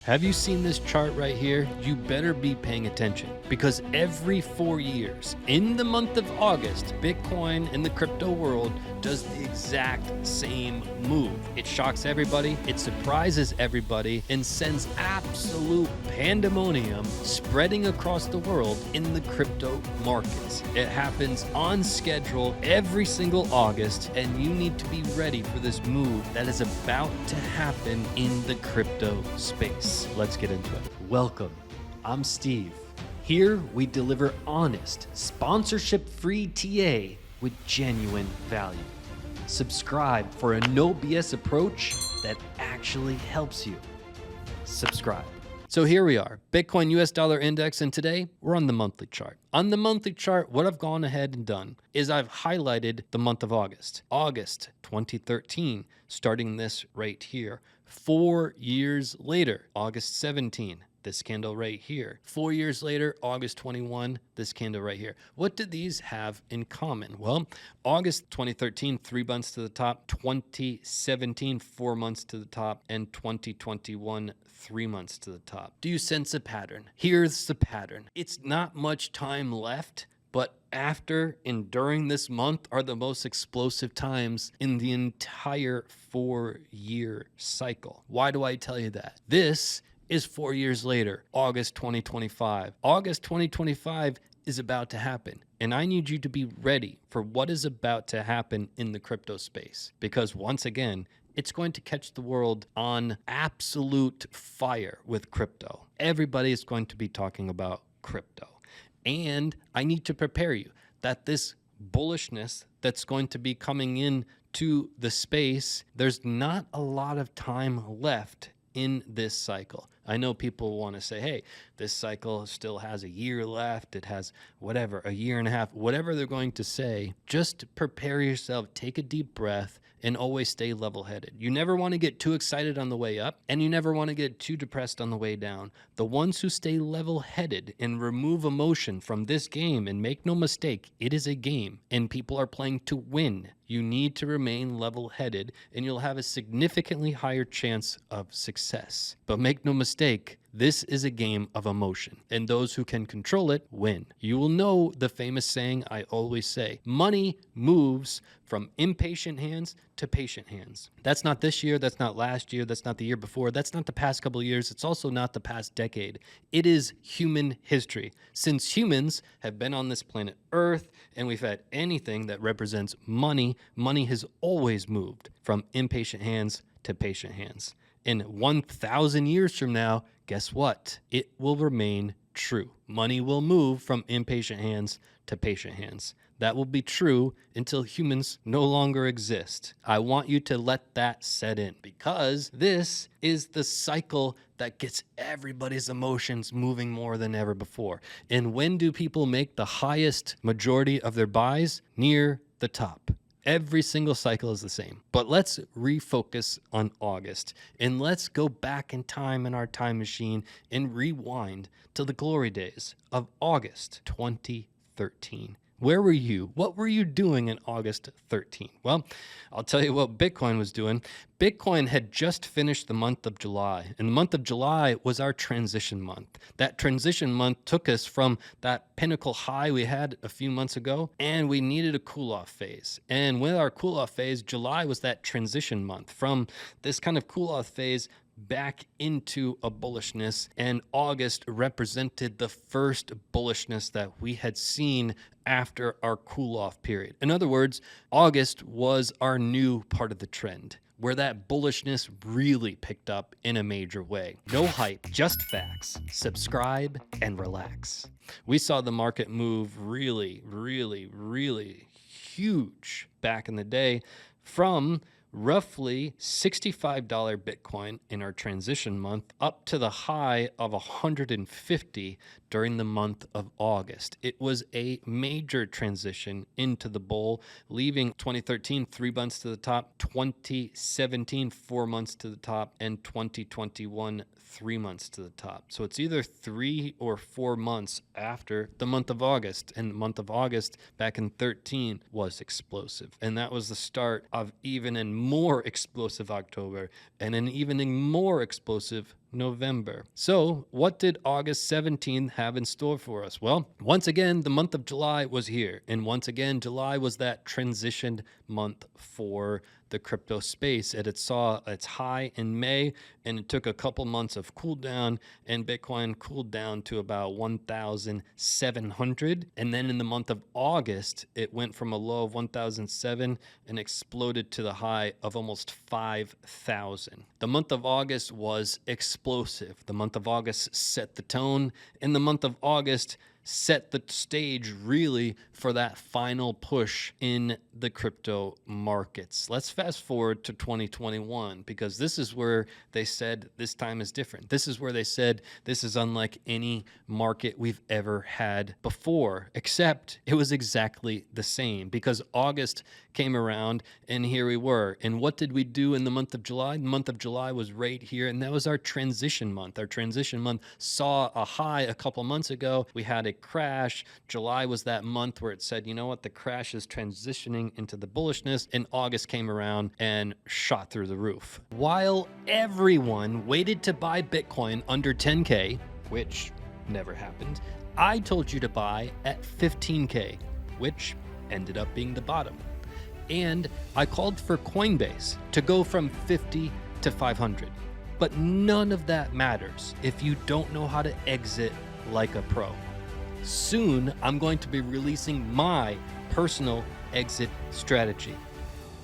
Have you seen this chart right here? You better be paying attention because every 4 years, in the month of August, Bitcoin in the crypto world does the exact same move. It shocks everybody, it surprises everybody, and sends absolute pandemonium spreading across the world in the crypto markets. It happens on schedule every single August, and you need to be ready for this move that is about to happen in the crypto space. Let's get into it. Welcome. I'm Steve. Here we deliver honest, sponsorship-free TA with genuine value. Subscribe for a no BS approach that actually helps you. Subscribe. So here we are, Bitcoin US dollar index, and today we're on the monthly chart. On the monthly chart, what I've gone ahead and done is I've highlighted the month of August. August 2013, starting this right here. 4 years later, August 17, this candle right here. 4 years later, August 21, this candle right here. What do these have in common? Well, August 2013, 3 months to the top, 2017, 4 months to the top, and 2021, 3 months to the top. Do you sense a pattern? Here's the pattern. It's not much time left, but after and during this month are the most explosive times in the entire 4-year cycle. Why do I tell you that? This is 4 years later, August 2025. August 2025 is about to happen. And I need you to be ready for what is about to happen in the crypto space. Because once again, it's going to catch the world on absolute fire with crypto. Everybody is going to be talking about crypto. And I need to prepare you that this bullishness that's going to be coming in to the space, there's not a lot of time left in this cycle. I know people want to say, hey, this cycle still has a year left. It has whatever, a year and a half, whatever they're going to say. Just prepare yourself, take a deep breath, and always stay level-headed. You never want to get too excited on the way up, and you never want to get too depressed on the way down. The ones who stay level-headed and remove emotion from this game, and make no mistake, it is a game, and people are playing to win. You need to remain level-headed, and you'll have a significantly higher chance of success. But make no mistake, this is a game of emotion, and those who can control it win. You will know the famous saying I always say, money moves from impatient hands to patient hands. That's not this year, that's not last year, that's not the year before, that's not the past couple of years, it's also not the past decade. It is human history. Since humans have been on this planet Earth and we've had anything that represents money, money has always moved from impatient hands to patient hands. In 1,000 years from now, guess what? It will remain true. Money will move from impatient hands to patient hands. That will be true until humans no longer exist. I want you to let that set in because this is the cycle that gets everybody's emotions moving more than ever before. And when do people make the highest majority of their buys? Near the top. Every single cycle is the same. But let's refocus on August and let's go back in time in our time machine and rewind to the glory days of August 2013. Where were you? What were you doing in August 13? Well, I'll tell you what Bitcoin was doing. Bitcoin had just finished the month of July, and the month of July was our transition month. That transition month took us from that pinnacle high we had a few months ago, and we needed a cool-off phase. And with our cool-off phase, July was that transition month from this kind of cool-off phase back into a bullishness, and August represented the first bullishness that we had seen after our cool-off period. In other words, August was our new part of the trend, where that bullishness really picked up in a major way. No hype, just facts. Subscribe and relax. We saw the market move really, really, really huge back in the day from roughly $65 Bitcoin in our transition month up to the high of 150 during the month of August. It was a major transition into the bull, leaving 2013 3 months to the top, 2017 4 months to the top, and 2021 3 months to the top. So it's either 3 or 4 months after the month of August, and the month of August back in 13 was explosive. And that was the start of even a more explosive October and an even more explosive November. So what did August 17th have in store for us? Well, once again, the month of July was here. And once again, July was that transitioned month for the crypto space. It saw its high in May, and it took a couple months of cool down, and Bitcoin cooled down to about 1,700. And then in the month of August, it went from a low of 1,007 and exploded to the high of almost 5,000. The month of August was explosive. The month of August set the tone, and the month of August set the stage really for that final push in the crypto markets. Let's fast forward to 2021, because this is where they said this time is different. This is where they said this is unlike any market we've ever had before, except it was exactly the same, because August came around and here we were. And what did we do in the month of July? The month of July was right here, and that was our transition month. Our transition month saw a high a couple months ago. We had a crash. July was that month where it said, you know what, the crash is transitioning into the bullishness, and August came around and shot through the roof. While everyone waited to buy Bitcoin under 10K, which never happened, I told you to buy at 15K, which ended up being the bottom. And I called for Coinbase to go from 50 to 500. But none of that matters if you don't know how to exit like a pro. Soon, I'm going to be releasing my personal exit strategy.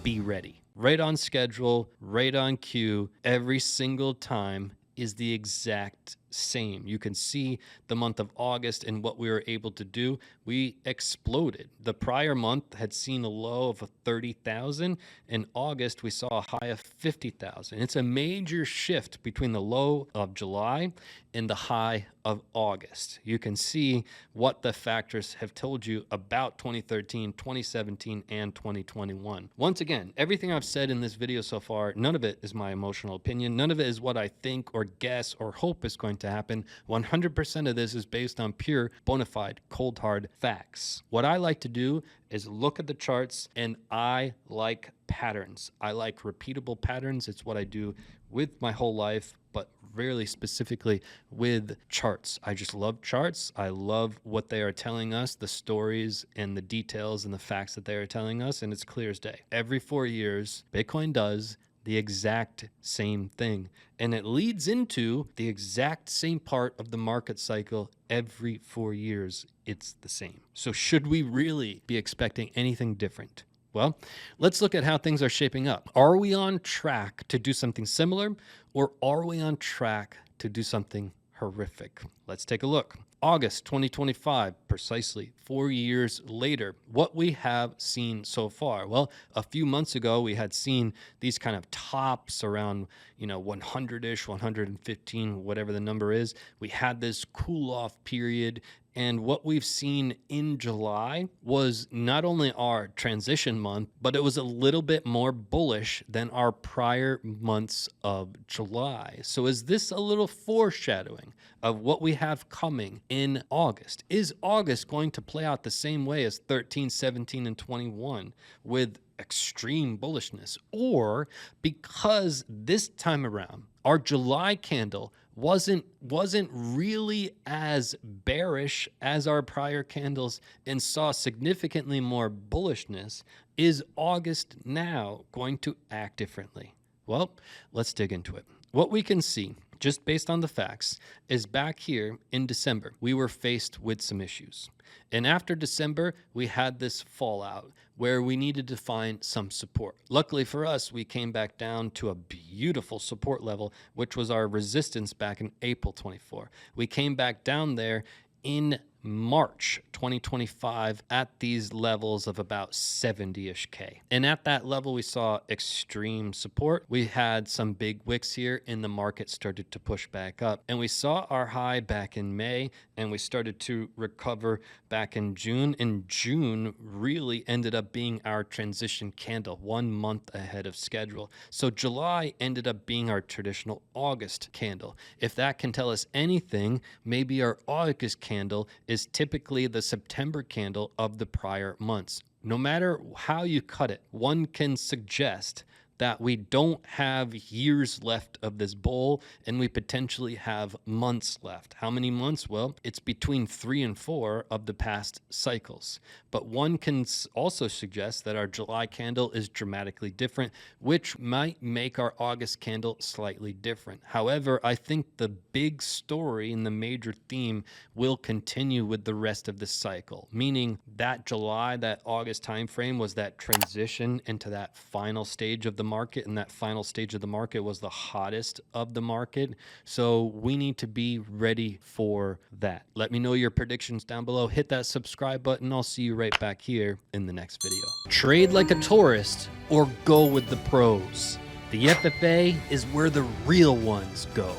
Be ready. Right on schedule, right on cue, every single time is the exact same. You can see the month of August and what we were able to do. We exploded. The prior month had seen a low of 30,000. In August, we saw a high of 50,000. It's a major shift between the low of July and the high of August. You can see what the factors have told you about 2013, 2017, and 2021. Once again, everything I've said in this video so far, none of it is my emotional opinion. None of it is what I think or guess or hope is going to happen. 100% of this is based on pure, bona fide, cold, hard facts. What I like to do is look at the charts, and I like patterns. I like repeatable patterns. It's what I do with my whole life, but really specifically with charts. I just love charts. I love what they are telling us, the stories and the details and the facts that they are telling us, and it's clear as day. Every 4 years, Bitcoin does the exact same thing. And it leads into the exact same part of the market cycle every 4 years. It's the same. So should we really be expecting anything different? Well, let's look at how things are shaping up. Are we on track to do something similar, or are we on track to do something horrific? Let's take a look. August 2025, precisely 4 years later, what we have seen so far. Well, a few months ago, we had seen these kind of tops around, 100-ish, 115, whatever the number is. We had this cool off period. And what we've seen in July was not only our transition month, but it was a little bit more bullish than our prior months of July. So is this a little foreshadowing of what we have coming in August? Is August going to play out the same way as 13, 17, and 21 with extreme bullishness? Or because this time around, our July candle wasn't really as bearish as our prior candles and saw significantly more bullishness, is August now going to act differently? Well, let's dig into it. What we can see, just based on the facts, is back here in December, we were faced with some issues. And after December, we had this fallout where we needed to find some support. Luckily for us, we came back down to a beautiful support level, which was our resistance back in April 24. We came back down there in March 2025 at these levels of about 70-ish K. And at that level, we saw extreme support. We had some big wicks here and the market started to push back up. And we saw our high back in May and we started to recover back in June. And June really ended up being our transition candle 1 month ahead of schedule. So July ended up being our traditional August candle. If that can tell us anything, maybe our August candle is typically the September candle of the prior months. No matter how you cut it, one can suggest that we don't have years left of this bull and we potentially have months left. How many months? Well, it's between 3 and 4 of the past cycles. But one can also suggest that our July candle is dramatically different, which might make our August candle slightly different. However, I think the big story and the major theme will continue with the rest of the cycle, meaning that July, that August timeframe was that transition into that final stage of the market, and that final stage of the market was the hottest of the market. So we need to be ready for that. Let me know your predictions down below. Hit that subscribe button. I'll see you right back here in the next video. Trade like a tourist or go with the pros. The FFA is where the real ones go.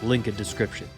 Link in description.